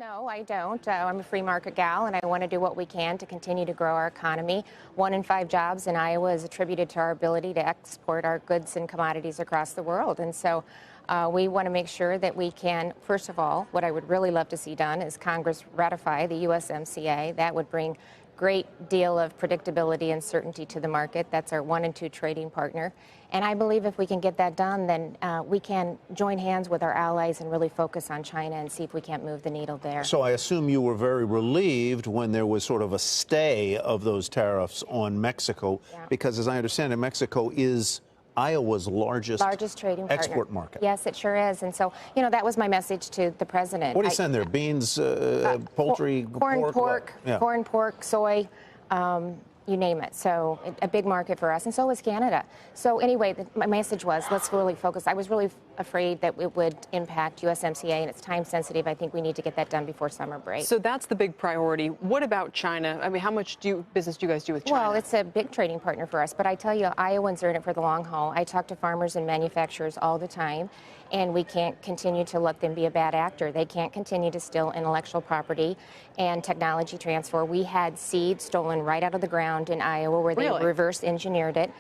No, I don't. I'm a free market gal, and I want to do what we can to continue to grow our economy. 1 in 5 jobs in Iowa is attributed to our ability to export our goods and commodities across the world. And so we want to make sure that we can, first of all, what I would really love to see done is Congress ratify the USMCA. That would bring great deal of predictability and certainty to the market. That's our 1 and 2 trading partner. And I believe if we can get that done, then we can join hands with our allies and really focus on China and see if we can't move the needle there. So I assume you were very relieved when there was sort of a stay of those tariffs on Mexico, because as I understand it, Mexico is Iowa's largest trading export partner. market. Yes, it sure is. And so, you know, that was my message to the president. What do you send there? Beans, poultry, corn, pork, soy, you name it. So a big market for us, and so is Canada. So anyway, my message was, let's really focus. I was really afraid that it would impact USMCA, and it's time sensitive. I think we need to get that done before summer break. So that's the big priority. What about China? I mean, how much business do you guys do with China? Well, it's a big trading partner for us, but I tell you, Iowans are in it for the long haul. I talk to farmers and manufacturers all the time, and we can't continue to let them be a bad actor. They can't continue to steal intellectual property and technology transfer. We had seed stolen right out of the ground in Iowa where they reverse engineered it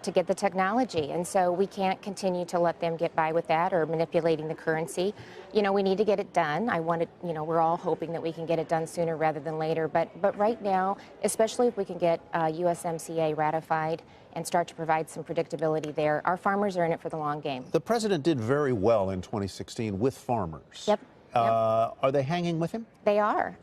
to get the technology. And so we can't continue to let them get by with that or manipulating the currency. You know, we need to get it done. We're all hoping that we can get it done sooner rather than later. But right now, especially if we can get USMCA ratified and start to provide some predictability there, our farmers are in it for the long game. The president did very well in 2016 with farmers. Yep. Are they hanging with him? They are.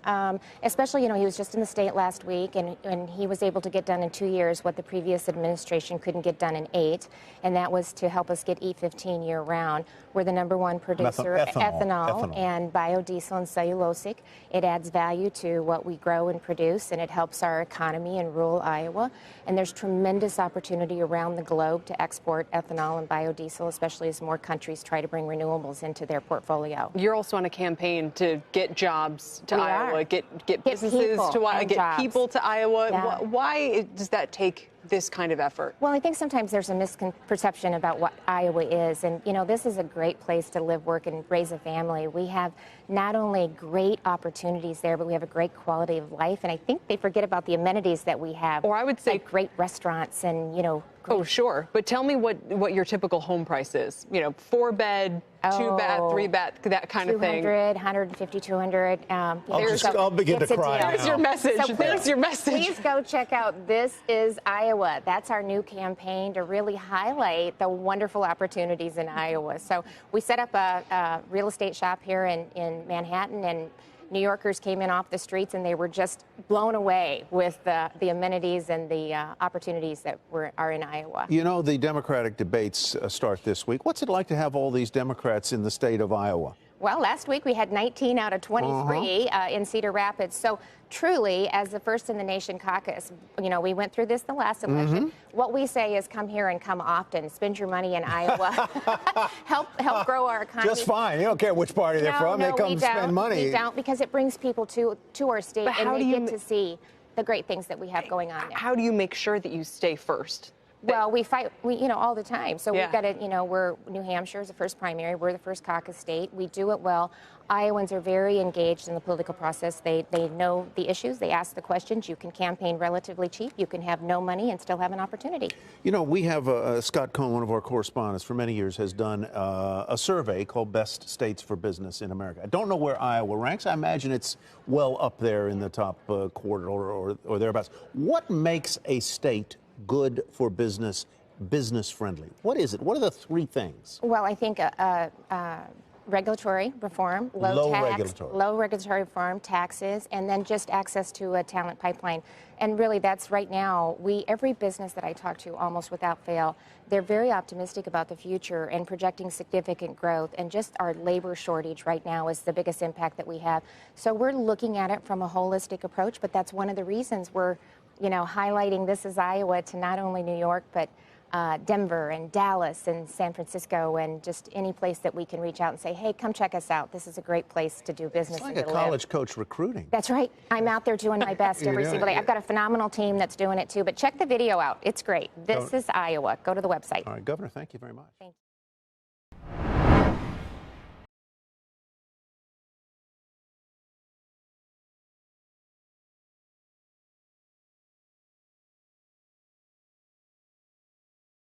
Especially, you know, he was just in the state last week, and he was able to get done in 2 years what the previous administration couldn't get done in 8, and that was to help us get E15 year-round. We're the #1 producer of ethanol and biodiesel and cellulosic. It adds value to what we grow and produce, and it helps our economy in rural Iowa. And there's tremendous opportunity around the globe to export ethanol and biodiesel, especially as more countries try to bring renewables into their portfolio. You're also on a campaign to get jobs to Iowa, get businesses to Iowa, get people to Iowa. Yeah. Why does that take this kind of effort? Well, I think sometimes there's a misconception about what Iowa is. And, you know, this is a great place to live, work, and raise a family. We have not only great opportunities there, but we have a great quality of life. And I think they forget about the amenities that we have. Or I would say, like great restaurants and, you know. Oh, sure. But tell me what your typical home price is. You know, 4-bed, 2-bath, 3-bath, that kind of thing. 200, 150, 200. I'll begin to cry now. There's your message. So There's your message. Please go check out This Is Iowa. That's our new campaign to really highlight the wonderful opportunities in Iowa. So we set up a real estate shop here in Manhattan, and New Yorkers came in off the streets, and they were just blown away with the amenities and the opportunities that are in Iowa. You know, the Democratic debates start this week. What's it like to have all these Democrats in the state of Iowa? Well, last week we had 19 out of 23 in Cedar Rapids. So truly, as the first in the nation caucus, you know, we went through this the last election. What we say is come here and come often. Spend your money in Iowa. help grow our economy. Just fine. You don't care which party they're from. They come spend money. We don't, because it brings people to our state, and they get to see the great things that we have going on there. How do you make sure that you stay first? Well, we fight, you know, all the time. So we've got to, you know, New Hampshire is the first primary. We're the first caucus state. We do it well. Iowans are very engaged in the political process. They know the issues. They ask the questions. You can campaign relatively cheap. You can have no money and still have an opportunity. You know, we have Scott Cohn, one of our correspondents for many years, has done a survey called Best States for Business in America. I don't know where Iowa ranks. I imagine it's well up there in the top quarter or thereabouts. What makes a state good for business, business friendly? What is it? What are the 3 things? Well, I think regulatory reform, low regulatory reform, taxes, and then just access to a talent pipeline. And really, that's right now, every business that I talk to, almost without fail, they're very optimistic about the future and projecting significant growth. And just our labor shortage right now is the biggest impact that we have. So we're looking at it from a holistic approach, but that's one of the reasons we're, you know, highlighting This Is Iowa to not only New York, but Denver and Dallas and San Francisco and just any place that we can reach out and say, hey, come check us out. This is a great place to do business. It's like a college coach recruiting. That's right. I'm out there doing my best every single day. I've got a phenomenal team that's doing it too, but check the video out. It's great. This is Iowa. Go to the website. All right, Governor, thank you very much. Thank you.